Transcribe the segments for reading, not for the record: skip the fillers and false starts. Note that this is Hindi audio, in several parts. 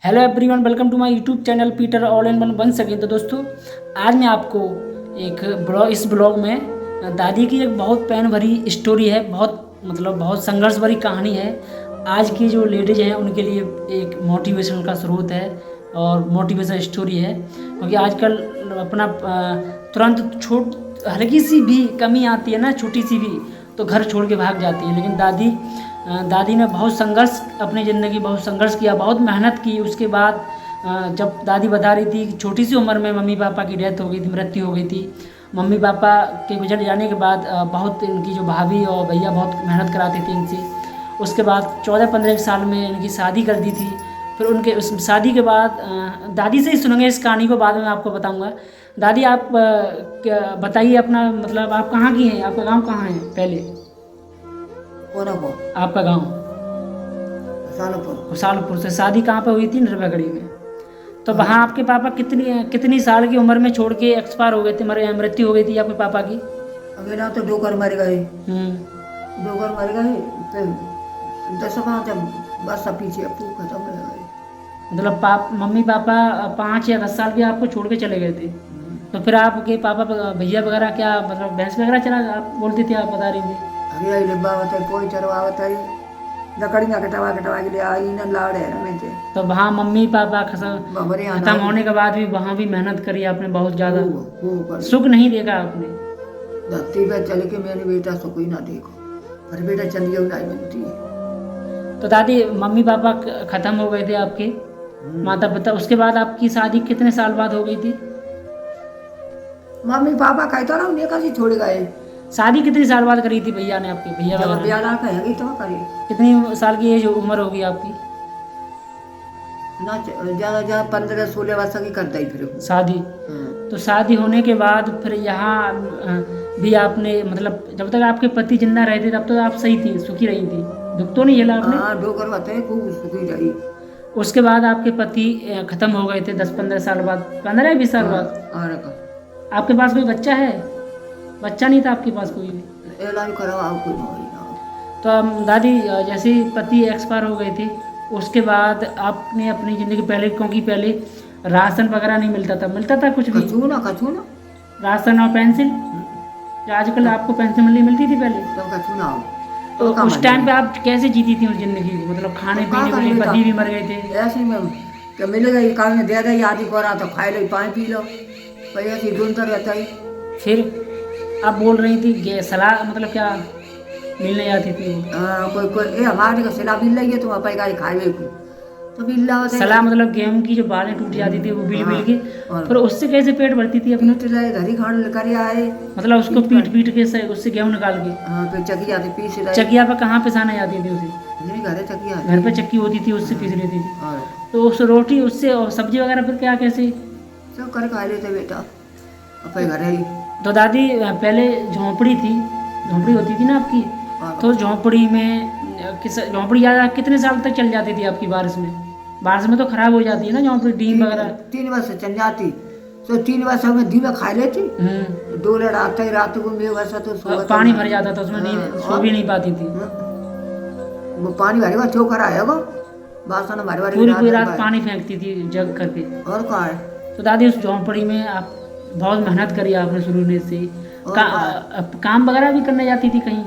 Hello everyone, welcome to my YouTube channel पीटर ऑल इन वन बन सके। तो दोस्तों, आज मैं आपको इस ब्लॉग में दादी की एक बहुत पैन भरी स्टोरी है। बहुत संघर्ष भरी कहानी है। आज की जो लेडीज हैं उनके लिए एक मोटिवेशन का स्रोत है और मोटिवेशन स्टोरी है, क्योंकि आजकल अपना तुरंत हल्की सी भी कमी आती है ना, छोटी सी भी, तो घर छोड़ के भाग जाती है। लेकिन दादी ने बहुत संघर्ष, अपनी ज़िंदगी बहुत संघर्ष किया, बहुत मेहनत की। उसके बाद जब दादी बता रही थी कि छोटी सी उम्र में मम्मी पापा की डेथ हो गई थी, मृत्यु हो गई थी। मम्मी पापा के गुजर जाने के बाद बहुत इनकी जो भाभी और भैया बहुत मेहनत कराते थे इनसे। उसके बाद 14-15 साल में इनकी शादी कर दी थी। फिर उनके उस शादी के बाद दादी से ही सुनेंगे इस कहानी को, बाद में आपको बताऊंगा। दादी, आप क्या बताइए अपना, मतलब आप कहाँ की हैं, आपका गांव कहाँ है पहले? आपका गांव खुशालपुर से शादी कहाँ पे हुई थी? नरबगढ़ी में। तो वहाँ आपके पापा कितनी साल की उम्र में छोड़ के एक्सपायर हो गए थे, मृत्यु हो गई थी आपके पापा की? अभी ना तो डोकर मर गए, डोकर मर गए, फिर 10 जब बस सब पीछे अपू खत्म हो गए। मतलब मम्मी पापा 5 या 10 साल के आपको छोड़ के चले गए थे। तो फिर आपके पापा भैया वगैरह क्या, मतलब भैंस वगैरह चला, आप बोलती थी, आप बता रही थी? अरे आई डिब्बा होता है, कोई चरवावत है, लकड़ियाँ कटवा के लिए आई न लाड़े रमें थे। तो वहाँ मम्मी पापा खत्म होने के बाद भी वहाँ भी मेहनत करी आपने बहुत ज़्यादा, सुख नहीं देखा आपने? धरती पे चल के मैंने बेटा सुख ही ना देखो, पर बेटा चलिए नहीं मिलती है। तो दादी, मम्मी पापा खत्म हो गए थे आपके, माता पिता। उसके बाद आपकी शादी कितने साल बाद हो गई थी? मम्मी पापा कहता ना उन्हें कैसे छोड़ गए। शादी कितनी साल बाद करी थी भैया ने, आपके भैया जब वगैरह? ब्याह कहेंगे तो करी। कितनी साल की एज उम्र होगी आपकी? ना ज़्यादा 15-16 वर्ष की करता ही फिर शादी। तो शादी होने के बाद फिर यहाँ भी आपने, मतलब जब तक आपके पति जिंदा रहे थे तब तो आप सही थी, सुखी रही थी, दुख तो नहीं झेला आपने? हाँ, डोकर होते हैं, खूब सुखी रही। उसके बाद आपके पति खत्म हो गए थे 10-15 साल बाद, 15-20 साल बाद। आपके पास कोई बच्चा है? बच्चा नहीं था आपके पास कोई भी? इलाज करवाओ कोई नहीं। तो दादी, जैसे ही पति एक्सपायर हो गए थे, उसके बाद आपने अपनी ज़िंदगी पहले, क्योंकि पहले राशन वगैरह नहीं मिलता था कुछ भी, कछू ना राशन और पेंसिल, जो आजकल आपको पेंसिल मिलती थी पहले, तो कछू ना हो। तो उस टाइम पे आप कैसे जीती थी उस ज़िंदगी को? मतलब खाने पीने के लिए पति भी मर गए थे। ऐसे में तो मिलेगा ये काम में दे दे, आदि को रहा तो खाए लो, पानी पी लो, पर ऐसे ढूंढता रहता है। फिर आप बोल रही थी सलाह, मतलब क्या मिलने जाती थी वो? कोई हमारे को सलाह मिल रही है, तुम अपन का खाए तो मिल रहा होता है। सलाह मतलब गेहूं की जो बालें टूट जाती थी वो बिल के, फिर उससे कैसे पेट भरती थी अपना? घरी खान कर आए, मतलब उसको पीट के उससे गेहूं निकाल के, फिर चकिया से पीस लाए। चकिया पे कहाँ पिसाने जाती थी उसे? घर पे चक्की होती थी, उससे पीस लेती थी। तो उस रोटी, उससे और सब्जी वगैरह फिर क्या, कैसे सब कर खा लेते बेटा अपने घर ही। तो दादी, पहले झोंपड़ी होती थी ना आपकी, तो झोंपड़ी ज़्यादा कितने साल तक चल जाती थी आपकी? बारिश में तो खराब हो जाती है ना झोंपड़ी, डीम वगैरह। 3 वर्ष चल जाती, तो 3 वर्ष में दिन में खा लेती। 2 लड़ाते ही रात को में वर्षा तो पानी भर जाता था उसमें, नींद सो भी नहीं पाती थी। वो पानी भरे हुआ चौकर आएगा, बासन भरे पूरी रात पानी फेंकती थी जग करके। और कहा है? तो दादी, उस झोंपड़ी में आप बहुत मेहनत करी आपने शुरू में से। काम वगैरह भी करने जाती थी कहीं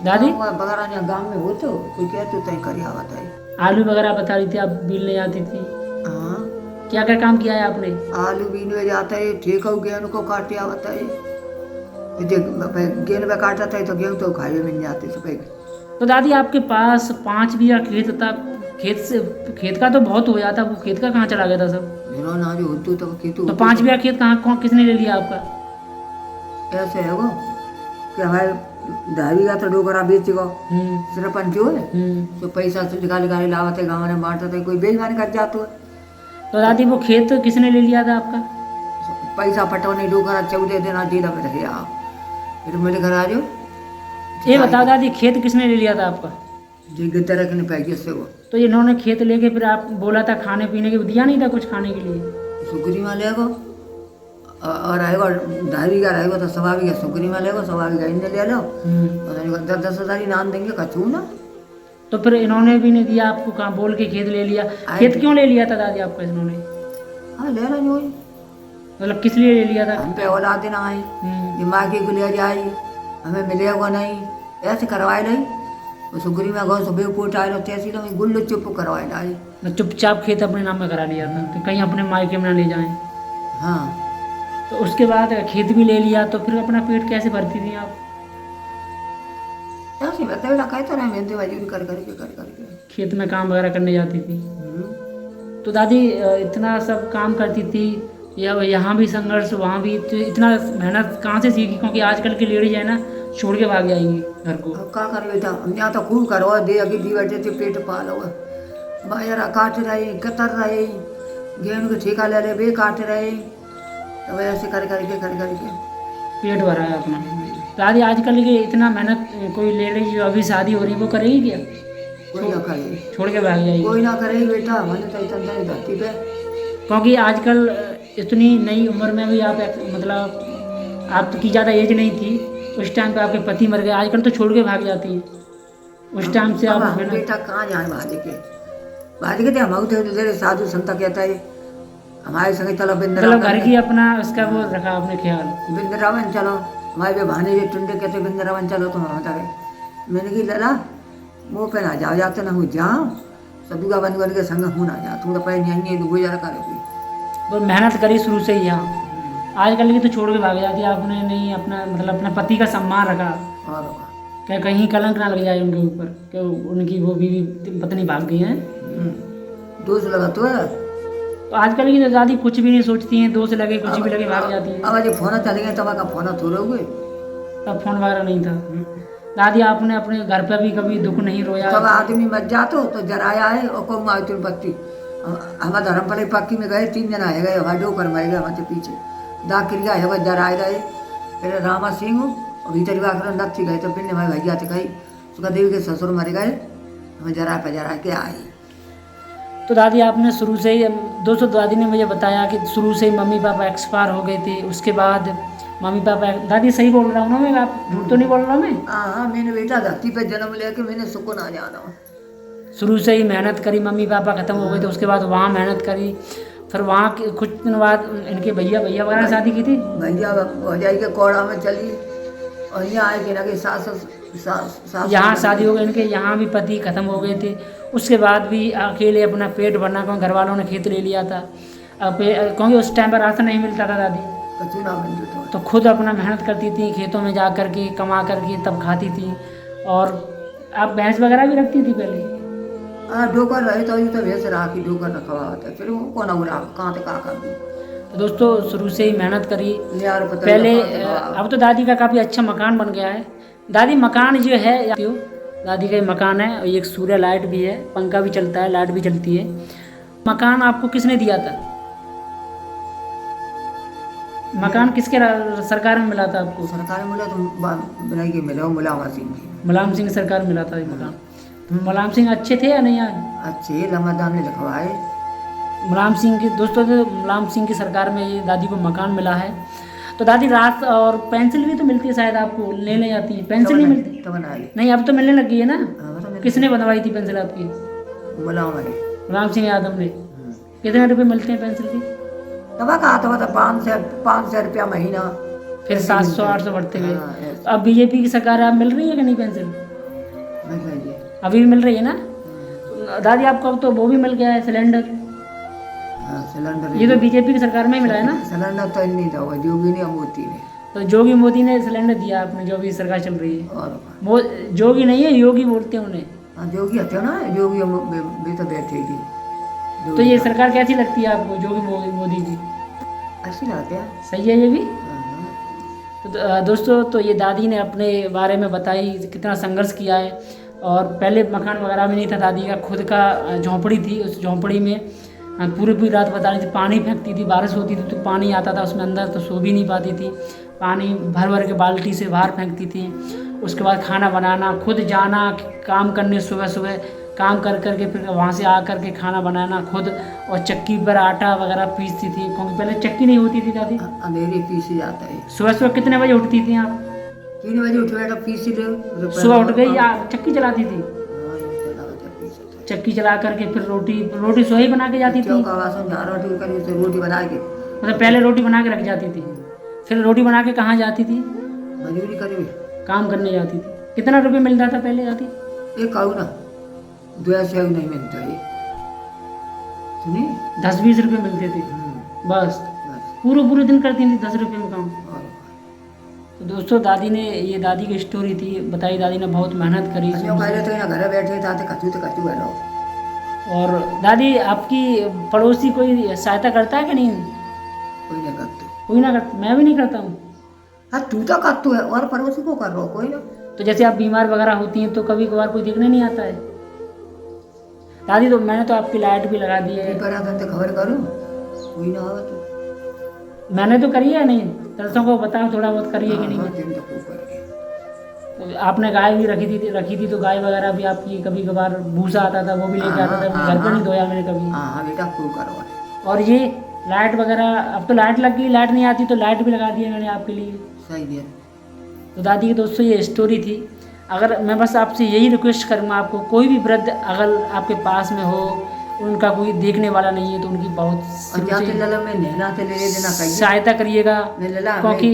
दादी? बगैरह गाँव में हो तो कोई कहते तय कर आवत है। आलू वगैरह बता रही थी आप बीनने जाती थी। हाँ, क्या क्या काम किया है आपने? आलू बीनने जाता है, ठीक हो गेहूं को काटे आवता है, गेहूं में काटा था तो गेहूं तो खाए मिल जाते सफेद। तो दादी, आपके पास 5 बीघा खेत था, खेत का तो बहुत हो जाता, वो खेत का कहाँ चला गया था सब? ना जो होतू तो खेतू। तो 5 बीघा खेत कहाँ, किसने ले लिया आपका? ऐसे है वो कि हमारे 2.5 बीघा तो डोकरा बेच गो, सरपंच जो है तो पैसा से निकाल लावत है, गाँव में बांटता है, कोई बेईमानी कर जाता है। तो दादी, वो खेत किसने ले लिया था आपका? पैसा पटवने डोकरा 14 दिन जिला में रहे आप, फिर मेरे घर आ जाओ। ये बताओ दादी, खेत किसने ले लिया था आपका? गिद्दर ने पैकेज से वो। तो इन्होंने खेत लेके फिर आप बोला था खाने पीने के, दिया नहीं था कुछ खाने के लिए? सुकरी में लेगो और आएगा 2.5 बीघा रहेगा तो 1.25 बीघा सुकरी में लेगो, 1.25 बीघा इनने ले लो, और 10-10 हज़ार इनाम देंगे, कछू ना। तो फिर इन्होंने भी नहीं दिया आपको, कहाँ बोल के खेत ले लिया? खेत क्यों ले लिया था दादी आपका इन्होंने? हाँ ले रही हुई, मतलब किस लिए ले लिया था? हम पे औलाद ना आई, दिमागी को ले जाई, हमें मिलेगा नहीं, ऐसे करवाए नहीं। उस गुरी में गौ सुबह पोट आए रहते ऐसी तो गुल्लू चुप करवाए लाई। मैं चुपचाप खेत अपने नाम में करा लिया था कि कहीं अपने मायके में ना ले जाएं। हाँ तो उसके बाद खेत भी ले लिया, तो फिर अपना पेट कैसे भरती थी आप? ऐसे बताया कहते रहे, मेहनत मजदूरी कर करके खेत में काम वगैरह करने जाती थी। तो दादी इतना सब काम करती थी, या यहाँ भी संघर्ष वहाँ भी, तो इतना मेहनत कहाँ से सीखी? क्योंकि आजकल की लेडीज है ना, छोड़ के भाग जाएंगी घर को। अब क्या कर बेटा, हम यहाँ तो खूब करो दे अभी दी बैठे थे पेट पालो, बाजरा काट रहे, कतर रहे, गेहूं के ठेका ले रहे, बे काट रहे, तो ऐसे कर करके पेट भरा है अपना। दादी आजकल की इतना मेहनत कोई लेडीज जो अभी शादी हो रही है वो करेगी क्या? कोई ना करे, छोड़ के भाग जाएगी। कोई ना करेगी बेटा, मैंने तो इतना धरती पे। क्योंकि आजकल इतनी नई उम्र में भी आप मतलब आपकी ज़्यादा एज नहीं थी उस टाइम पे, आपके पति मर गए, आजकल तो छोड़ के भाग जाती है। उस टाइम से आप बेटा कहाँ जाए भाज के हम तो साधु संत कहता है हमारे संग चलो मतलब घर की अपना उसका वो रखा आपने ख्याल। वृंदावन चलो, हमारे भी भाने ये टुंडे कहते वृंदावन चलो तुम बता रहे। मैंने की लड़ा मुँह पे ना जाओ, जाते ना हूँ जाओ, सदुगा बन बन के संग हूँ ना जा, तुम तो पहले नहीं गुजारा करोगी। वो मेहनत करी शुरू से ही यहाँ, आजकल की तो छोड़ के भाग जाती है। आपने नहीं अपना मतलब अपने पति का सम्मान रखा, और क्या कहीं कलंक ना लग जाए उनके ऊपर कि उनकी वो बीवी पत्नी भाग गई हैं। दोष लगा तो है। तो आजकल की तो दादी कुछ भी नहीं सोचती हैं, दोस्त लगे कुछ भी लगे भाग जाती है। अब आज फोन चले गए, तब का फोन थोड़े हुए, तब फोन वगैरह नहीं था। दादी आपने अपने घर पे भी कभी दुख नहीं रोया? तब आदमी मर जातो तो जराया है और कहूँ आई तुम पत्ती हमारे धर्म पड़े पक्की में गए, 3 जना है गए, हमारे डो कर मर गए हमारे पीछे दाग क्रिया है वह जराए रहे। फिर रामा सिंह और भीतर वाकर नथी गए, तो फिर हमारे भैया थे कही सुखा देवी के ससुर मर गए, हमें जरा पे जरा के आए। तो दादी आपने शुरू से ही, दोस्तों दादी ने मुझे बताया कि शुरू से ही मम्मी पापा एक्सपायर हो गए थे। उसके बाद मम्मी पापा, दादी सही बोल रहा हूँ ना मैं, आप झूठ तो नहीं बोल रहा मैं? हाँ मैंने बेटा धरती पे जन्म लेके मैंने सुकून आ जाना। शुरू से ही मेहनत करी, मम्मी पापा ख़त्म हो गए तो उसके बाद वहाँ मेहनत करी। फिर वहाँ कुछ दिन बाद इनके भैया वगैरह शादी की थी। भैया भौजाई के कोड़ा में चली और यहाँ आए कि ना कि सास यहाँ शादी हो गई इनके, यहाँ भी पति ख़त्म हो गए थे। उसके बाद भी अकेले अपना पेट भरना, क्योंकि घर वालों ने खेत ले लिया था, क्योंकि उस टाइम पर राशन नहीं मिलता था दादी, तो खुद अपना मेहनत करती थी, खेतों में जा कर के कमा करके तब खाती थी। और आप भैंस वगैरह भी रखती थी पहले? हाँ डोकर रहे तो ये तो भैंस रखी, डोकर रखवा होता है, फिर वो कौन उड़ा कहाँ से कहाँ कर दी। तो दोस्तों शुरू से ही मेहनत करी पहले। अब तो दादी का काफ़ी अच्छा मकान बन गया है। दादी मकान जो है दादी का मकान है, और एक सूर्य लाइट भी है, पंखा भी चलता है, लाइट भी चलती है। मकान आपको किसने दिया था? मकान किसके सरकार में मिला था आपको? सरकार में मिला तो बनाई के मिला मुलायम सिंह जी, मुलायम सिंह सरकार मिला था ये मकान। मुलायम सिंह अच्छे थे या नहीं यार? अच्छे लम्बादाम ने लिखवाए। मुलायम सिंह की दोस्तों, मुलायम सिंह की सरकार में ये दादी को मकान मिला है। तो दादी रात और पेंसिल भी तो मिलती है शायद आपको, लेने आती है? पेंसिल नहीं मिलती? तो बनाई नहीं, अब तो मिलने लगी है ना। किसने बनवाई थी पेंसिल आपकी? मुलायम सिंह यादव ने। कितने रुपए मिलते हैं पेंसिल की? तब कहा था 500 रुपया महीना, फिर 700-800 बढ़ते गए। अब बीजेपी की सरकार है, अब मिल रही है कि नहीं पेंसिल? अभी भी मिल रही है ना दादी आपको? अब तो वो भी मिल गया है सिलेंडर। सिलेंडर ये तो बीजेपी की सरकार में ही मिला है ना सिलेंडर? तो नहीं था, जोगी ने मोदी ने, तो जोगी मोदी ने सिलेंडर दिया आपने, जो भी सरकार चल रही है। और वो जोगी नहीं है, योगी बोलते हैं उन्हें। हाँ जोगी आते ना, जोगी भी तो बैठे थी। तो ये सरकार कैसी लगती है आपको जोगी मोदी की? अच्छी लगती है, सही है ये भी। तो दोस्तों तो ये दादी ने अपने बारे में बताई कितना संघर्ष किया है। और पहले मकान वगैरह भी नहीं था, दादी का खुद का झोंपड़ी थी। उस झोंपड़ी में पूरी रात बता रही थी पानी फेंकती थी, बारिश होती थी तो पानी आता था उसमें अंदर, तो सो भी नहीं पाती थी, पानी भर भर के बाल्टी से बाहर फेंकती थी। उसके बाद खाना बनाना, खुद जाना काम करने, सुबह सुबह काम कर करके फिर वहाँ से आ करके खाना बनाना खुद, और चक्की पर आटा वगैरह पीसती थी, क्योंकि पहले चक्की नहीं होती थी दादी। अंधेरे पीसी जाता है। सुबह सुबह कितने बजे उठती थी आप? 3 बजे उठ बैठा, पीसी ले सुबह उठ गई या चक्की चलाती थी? चक्की चला करके फिर रोटी सोई बना के जाती थी। चौका वासन जहाँ रोटी करी तो रोटी बना के मतलब पहले रोटी बना के रख जाती थी, फिर रोटी बना के कहाँ जाती थी? मजदूरी करी काम करने जाती थी। कितना रुपये मिलता था पहले जाती? एक कहूँ ना 2 से नहीं मिलता है सुनी 10-20 रुपये मिलते थे बस। पूरे दिन करती थी 10 रुपये में काम। तो दोस्तों दादी की स्टोरी थी, बताई दादी ने बहुत मेहनत करी। पहले तो यहाँ घर बैठे थे कचू है लोग। और दादी आपकी पड़ोसी कोई सहायता करता है कि नहीं? कोई नहीं करते, कोई ना करता, मैं भी नहीं करता हूँ। हाँ तू तो करतू है और पड़ोसी को कर रहा हो कोई ना। तो जैसे आप बीमार वगैरह होती हैं तो कभी कभार कोई देखने नहीं आता है? दादी तो मैंने तो आपकी लाइट भी लगा दी है। खबर करूँ कोई ना होगा तो मैंने तो करी है नहीं, दर्शकों को बताओ थोड़ा बहुत करिए कि नहीं। तो आपने गाय भी रखी थी तो गाय वगैरह भी आपकी कभी कभार भूसा आता था वो भी लेके आता था, घर पे नहीं धोया मैंने कभी। हाँ बेटा खूब करो। और ये लाइट वगैरह, अब तो लाइट लग गई, लाइट नहीं आती तो लाइट भी लगा दी है मैंने आपके लिए। सही है। तो दादी की दोस्तों ये स्टोरी थी। अगर मैं बस आपसे यही रिक्वेस्ट करूँगा, आपको कोई भी वृद्ध अगर आपके पास में हो, उनका कोई देखने वाला नहीं है तो उनकी बहुत सहायता करिएगा। क्योंकि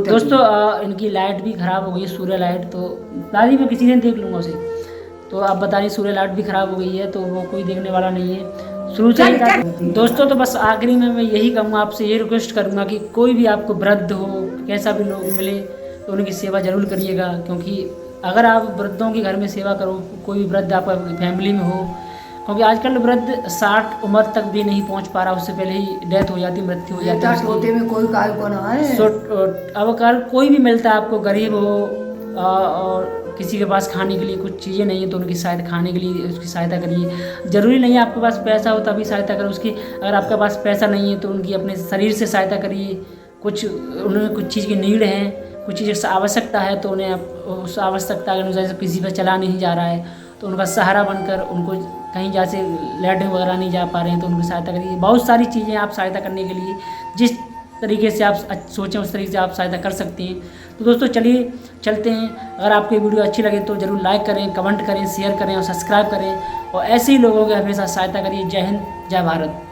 दोस्तों इनकी लाइट भी ख़राब हो गई है, सूर्य लाइट। तो दादी मैं किसी दिन देख लूँगा उसे। तो आप बता रही सूर्य लाइट भी ख़राब हो गई है तो वो कोई देखने वाला नहीं है, शुरू से ही था। दोस्तों तो बस आखिरी में मैं यही कहूँगा, आपसे ये रिक्वेस्ट करूँगा कि कोई भी आपको वृद्ध हो, कैसा भी लोग मिले तो उनकी सेवा ज़रूर करिएगा। क्योंकि अगर आप वृद्धों के घर में सेवा करो, कोई भी वृद्ध आपका फैमिली में हो, क्योंकि आजकल वृद्ध 60 उम्र तक भी नहीं पहुंच पा रहा, उससे पहले ही डेथ हो जाती, मृत्यु हो जाती है। छोटे में कोई काय को ना है। अब अगर कोई भी मिलता है आपको, गरीब हो और किसी के पास खाने के लिए कुछ चीज़ें नहीं है तो उनकी सहायता, खाने के लिए उसकी सहायता करिए। ज़रूरी नहीं है आपके पास पैसा हो तभी सहायता करें उसकी। अगर आपके पास पैसा नहीं है तो उनकी अपने शरीर से सहायता करिए। उन्हें कुछ चीज़ की नीड है, कुछ चीज़ आवश्यकता है तो उन्हें उस आवश्यकता के अनुसार किसी पर चला नहीं जा रहा है तो उनका सहारा बनकर, उनको कहीं जैसे लैट्रिन वगैरह नहीं जा पा रहे हैं तो उनकी सहायता करिए। बहुत सारी चीज़ें आप सहायता करने के लिए जिस तरीके से आप सोचें उस तरीके से आप सहायता कर सकते हैं। तो दोस्तों चलिए चलते हैं। अगर आपको ये वीडियो अच्छी लगे तो ज़रूर लाइक करें, कमेंट करें, शेयर करें और सब्सक्राइब करें और ऐसे ही लोगों की हमेशा सहायता करिए। जय हिंद, जय भारत।